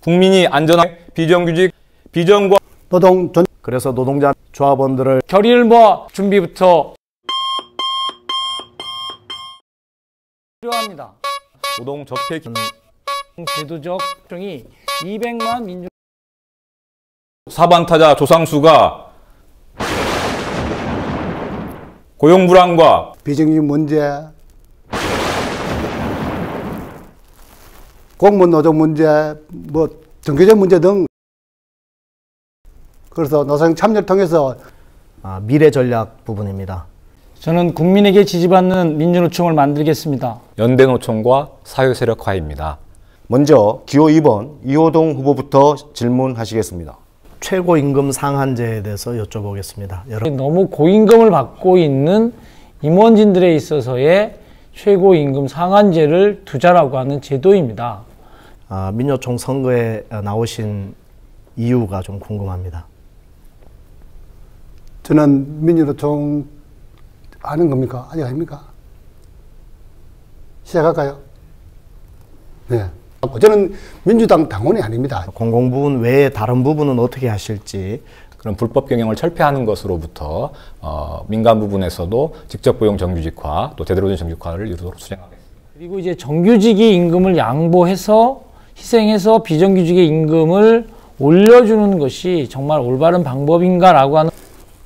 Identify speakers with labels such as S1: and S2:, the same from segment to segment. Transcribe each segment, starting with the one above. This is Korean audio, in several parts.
S1: 국민이 안전하게 비정규직, 비정규직
S2: 그래서 노동자 조합원들을
S3: 결의를 모아 준비부터 필요합니다.
S1: 노동 적폐
S3: 제도적 정이 200만 민주
S1: 사반타자 조상수가 고용 불안과
S4: 비정규직 문제, 공무원 노조 문제, 정규직 문제 등 그래서 노사정 참여를 통해서
S2: 미래 전략 부분입니다.
S3: 저는 국민에게 지지받는 민주노총을 만들겠습니다.
S1: 연대노총과 사회세력화입니다.
S5: 먼저 기호 2번 이호동 후보부터 질문하시겠습니다.
S2: 최고임금 상한제에 대해서 여쭤보겠습니다.
S3: 너무 고임금을 받고 있는 임원진들에 있어서의 최고임금 상한제를 두자라고 하는 제도입니다.
S2: 민노총 선거에 나오신 이유가 좀 궁금합니다.
S4: 저는 민주노총 아는 겁니까? 아직 아닙니까? 시작할까요? 네. 저는 민주당 당원이 아닙니다.
S2: 공공부문 외에 다른 부분은 어떻게 하실지.
S1: 그런 불법 경영을 철폐하는 것으로부터 민간 부분에서도 직접 고용 정규직화 또 제대로 된 정규직화를 이루도록 수행하겠습니다.
S3: 그리고 이제 정규직의 임금을 양보해서 희생해서 비정규직의 임금을 올려주는 것이 정말 올바른 방법인가라고 하는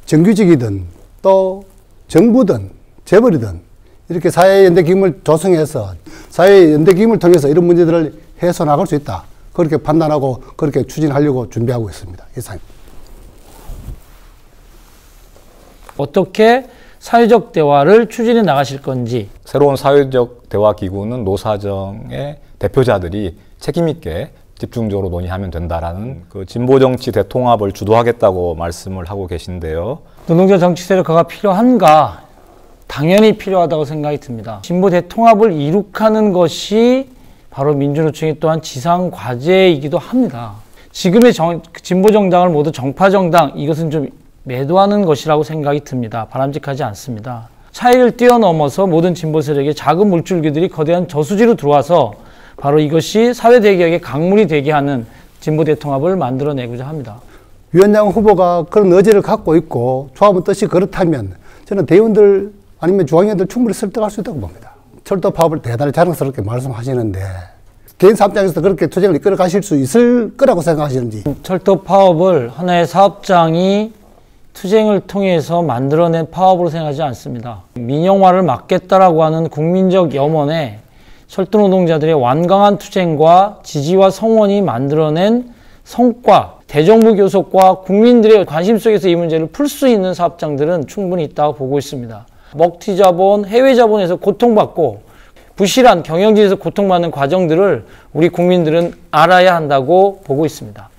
S4: 정규직이든 또 정부든 재벌이든 이렇게 사회연대기금을 조성해서 사회연대기금을 통해서 이런 문제들을 해소나갈 수 있다. 그렇게 판단하고 그렇게 추진하려고 준비하고 있습니다. 이상입니다.
S3: 어떻게 사회적 대화를 추진해 나가실 건지.
S1: 새로운 사회적 대화 기구는 노사정의 대표자들이 책임 있게 집중적으로 논의하면 된다라는 그 진보 정치 대통합을 주도하겠다고 말씀을 하고 계신데요.
S3: 노동자 정치 세력화가 필요한가? 당연히 필요하다고 생각이 듭니다. 진보 대통합을 이룩하는 것이 바로 민주노총의 또한 지상 과제이기도 합니다. 지금의 진보 정당을 모두 정파 정당, 이것은 좀 매도하는 것이라고 생각이 듭니다. 바람직하지 않습니다. 차이를 뛰어넘어서 모든 진보 세력의 작은 물줄기들이 거대한 저수지로 들어와서 바로 이것이 사회 대개혁의 강물이 되게 하는 진보 대통합을 만들어내고자 합니다.
S4: 위원장 후보가 그런 의지를 갖고 있고 조합원 뜻이 그렇다면 저는 대의원들 아니면 중앙위원들 충분히 설득할 수 있다고 봅니다. 철도 파업을 대단히 자랑스럽게 말씀하시는데 개인 사업장에서 그렇게 투쟁을 이끌어 가실 수 있을 거라고 생각하시는지.
S3: 철도 파업을 하나의 사업장이 투쟁을 통해서 만들어낸 파업으로 생각하지 않습니다. 민영화를 막겠다라고 하는 국민적 염원에 철도 노동자들의 완강한 투쟁과 지지와 성원이 만들어낸 성과, 대정부 교섭과 국민들의 관심 속에서 이 문제를 풀 수 있는 사업장들은 충분히 있다고 보고 있습니다. 먹튀 자본, 해외 자본에서 고통받고 부실한 경영진에서 고통받는 과정들을 우리 국민들은 알아야 한다고 보고 있습니다.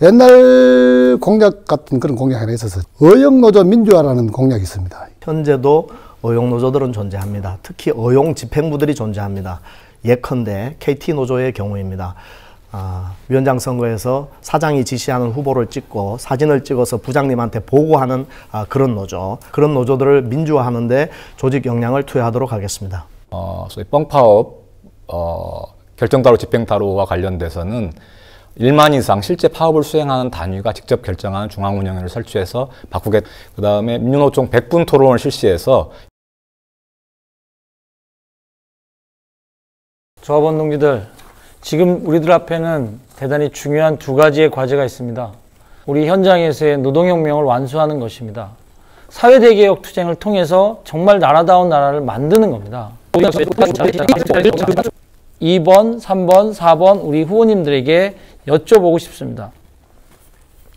S4: 옛날 공약 같은 그런 공약이 하나 있어서 어용노조 민주화라는 공약이 있습니다.
S2: 현재도 어용노조들은 존재합니다. 특히 어용 집행부들이 존재합니다. 예컨대 KT노조의 경우입니다. 위원장 선거에서 사장이 지시하는 후보를 찍고 사진을 찍어서 부장님한테 보고하는 그런 노조. 그런 노조들을 민주화하는 데 조직 역량을 투여하도록 하겠습니다.
S1: 소위 뻥파업, 결정타로 집행타로와 관련돼서는 1만 이상 실제 파업을 수행하는 단위가 직접 결정하는 중앙운영위를 설치해서 바꾸겠. 그 다음에 민주노총 100분 토론을 실시해서
S3: 조합원 동지들, 지금 우리들 앞에는 대단히 중요한 두 가지의 과제가 있습니다. 우리 현장에서의 노동혁명을 완수하는 것입니다. 사회대개혁 투쟁을 통해서 정말 나라다운 나라를 만드는 겁니다. 2번, 3번, 4번 우리 후보님들에게 여쭤보고 싶습니다.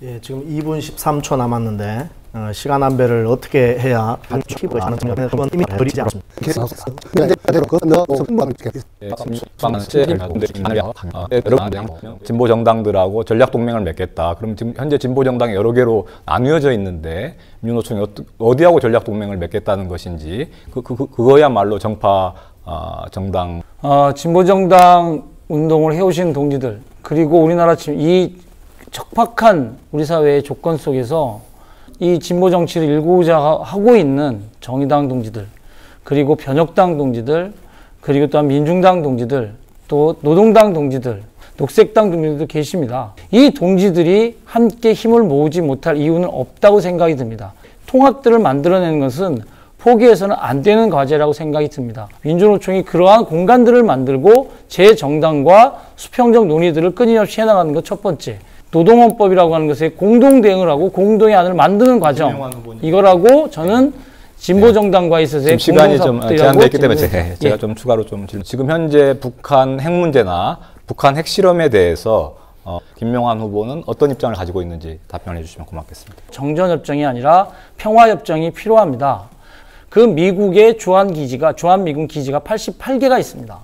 S2: 예, 지금 2분 13초 남았는데 시간 안배를 어떻게 해야 이미 버리지 않습니다.
S1: 진보 정당들하고 전략 동맹을 맺겠다. 그럼 지금 현재 진보 정당이 여러 개로 나뉘어져 있는데 민주노총이 어디하고 전략 동맹을 맺겠다는 것인지 그거야말로 정파 정당
S3: 진보 정당 운동을 해오신 동지들, 그리고 우리나라 지금 이 척박한 우리 사회의 조건 속에서 이 진보 정치를 일구고자 하고 있는 정의당 동지들, 그리고 변혁당 동지들, 그리고 또한 민중당 동지들, 또 노동당 동지들, 녹색당 동지들도 계십니다. 이 동지들이 함께 힘을 모으지 못할 이유는 없다고 생각이 듭니다. 통합들을 만들어내는 것은 포기해서는 안 되는 과제라고 생각이 듭니다. 민주노총이 그러한 공간들을 만들고 재정당과 수평적 논의들을 끊임없이 해나가는 것 첫 번째. 노동헌법이라고 하는 것에 공동 대응을 하고 공동의 안을 만드는 과정. 이거라고 저는 진보정당과 있어서의
S1: 시간이 좀 제한되어 있기 때문에 제가 좀 추가로 좀 지금 현재 북한 핵 문제나 북한 핵실험에 대해서 김명환 후보는 어떤 입장을 가지고 있는지 답변해 주시면 고맙겠습니다.
S3: 정전협정이 아니라 평화협정이 필요합니다. 그 미국의 주한미군 기지가 88개가 있습니다.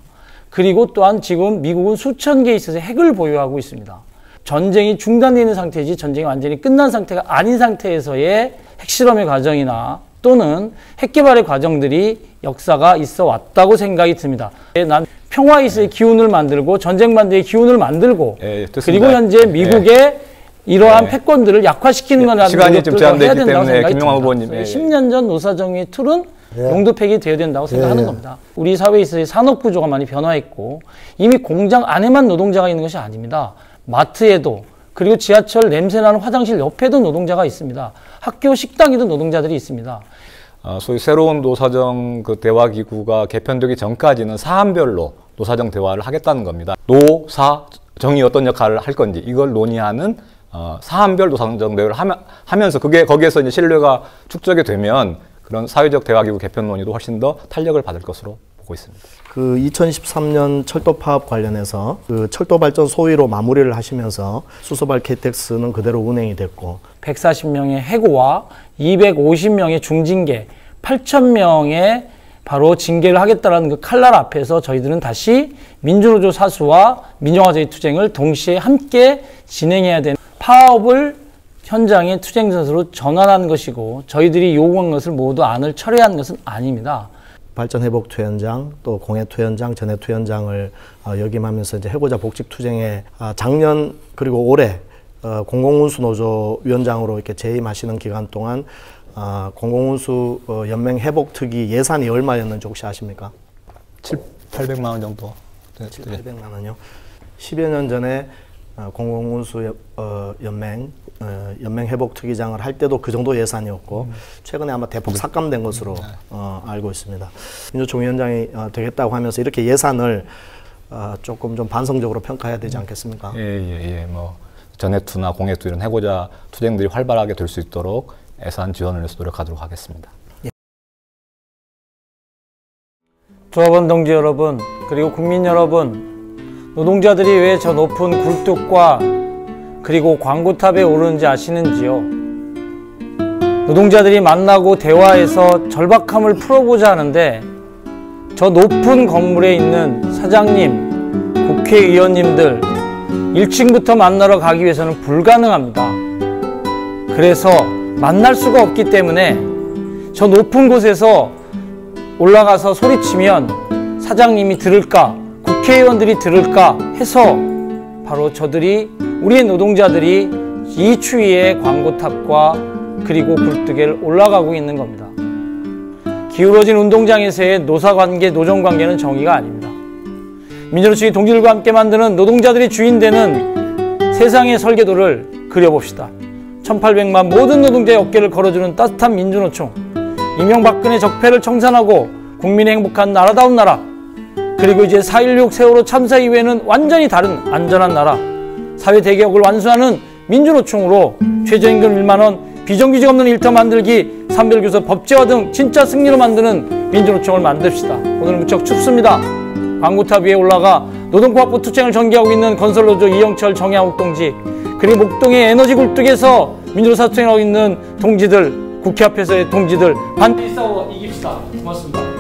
S3: 그리고 또한 지금 미국은 수천 개에 있어서 핵을 보유하고 있습니다. 전쟁이 중단되어 있는 상태이지 전쟁이 완전히 끝난 상태가 아닌 상태에서의 핵실험의 과정이나 또는 핵개발의 과정들이 역사가 있어 왔다고 생각이 듭니다. 난 평화이스의 기운을 만들고 전쟁 반대의 기운을 만들고 그리고 현재 미국의 이러한 패권들을 약화시키는 거라는
S1: 시간이 좀 제한되기 때문에 김명환 후보님
S3: 10년 전 노사정의 틀은 용도폐기 되어야 된다고 생각하는 겁니다. 우리 사회에 있어서 산업구조가 많이 변화했고 이미 공장 안에만 노동자가 있는 것이 아닙니다. 마트에도 그리고 지하철 냄새나는 화장실 옆에도 노동자가 있습니다. 학교 식당에도 노동자들이 있습니다.
S1: 소위 새로운 노사정 그 대화기구가 개편되기 전까지는 사안별로 노사정 대화를 하겠다는 겁니다. 노사정이 어떤 역할을 할 건지 이걸 논의하는 사안별 노사정 대화를 하면서 거기에서 이제 신뢰가 축적이 되면 그런 사회적 대화기구 개편 논의도 훨씬 더 탄력을 받을 것으로 보고 있습니다.
S2: 그 2013년 철도 파업 관련해서 그 철도 발전 소위로 마무리를 하시면서 수소발 KTX는 그대로 운행이 됐고
S3: 140명의 해고와 250명의 중징계, 8,000명의 바로 징계를 하겠다는 그 칼날 앞에서 저희들은 다시 민주노조 사수와 민영화제의 투쟁을 동시에 함께 진행해야 되는 파업을 현장의 투쟁선수로 전환한 것이고 저희들이 요구한 것을 모두 안을 철회한 것은 아닙니다.
S2: 발전회복투현장 또 공해투현장, 전해투현장을 역임하면서 이제 해고자 복직투쟁에 작년 그리고 올해 공공운수노조 위원장으로 이렇게 재임하시는 기간 동안 공공운수 연맹 회복특위 예산이 얼마였는지 혹시 아십니까?
S1: 800만 원 정도.
S2: 800만 원이요. 10여 년 전에 공공운수 연맹 회복특위장을 할 때도 그 정도 예산이었고 최근에 아마 대폭 삭감된 것으로 알고 있습니다. 민주총 위원장이 되겠다고 하면서 이렇게 예산을 조금 좀 반성적으로 평가해야 되지 않겠습니까?
S1: 뭐 전해투나 공해투 이런 해고자 투쟁들이 활발하게 될 수 있도록 예산 지원을 위해서 노력하도록 하겠습니다.
S3: 조합원 동지 여러분, 그리고 국민 여러분, 노동자들이 왜 저 높은 굴뚝과 그리고 광고탑에 오르는지 아시는지요? 노동자들이 만나고 대화해서 절박함을 풀어보자 하는데 저 높은 건물에 있는 사장님, 국회의원님들 1층부터 만나러 가기 위해서는 불가능합니다. 그래서 만날 수가 없기 때문에 저 높은 곳에서 올라가서 소리치면 사장님이 들을까, 국회의원들이 들을까 해서 바로 저들이 우리의 노동자들이 이 추위의 광고탑과 그리고 굴뚝에 올라가고 있는 겁니다. 기울어진 운동장에서의 노사관계, 노정관계는 정의가 아닙니다. 민주노총이 동지들과 함께 만드는 노동자들이 주인되는 세상의 설계도를 그려봅시다. 1800만 모든 노동자의 어깨를 걸어주는 따뜻한 민주노총, 이명박근혜 적폐를 청산하고 국민의 행복한 나라다운 나라, 그리고 이제 4.16 세월호 참사 이후에는 완전히 다른 안전한 나라, 사회 대개혁을 완수하는 민주노총으로 최저임금 1만원, 비정규직 없는 일터 만들기, 산별교섭 법제화 등 진짜 승리로 만드는 민주노총을 만듭시다. 오늘 무척 춥습니다. 광고탑 위에 올라가 노동포합부 투쟁을 전개하고 있는 건설노조 이영철, 정양욱 동지, 그리고 목동의 에너지 굴뚝에서 민주노사 투쟁하고 있는 동지들, 국회 앞에서의 동지들 반드시 싸워 이깁시다. 고맙습니다.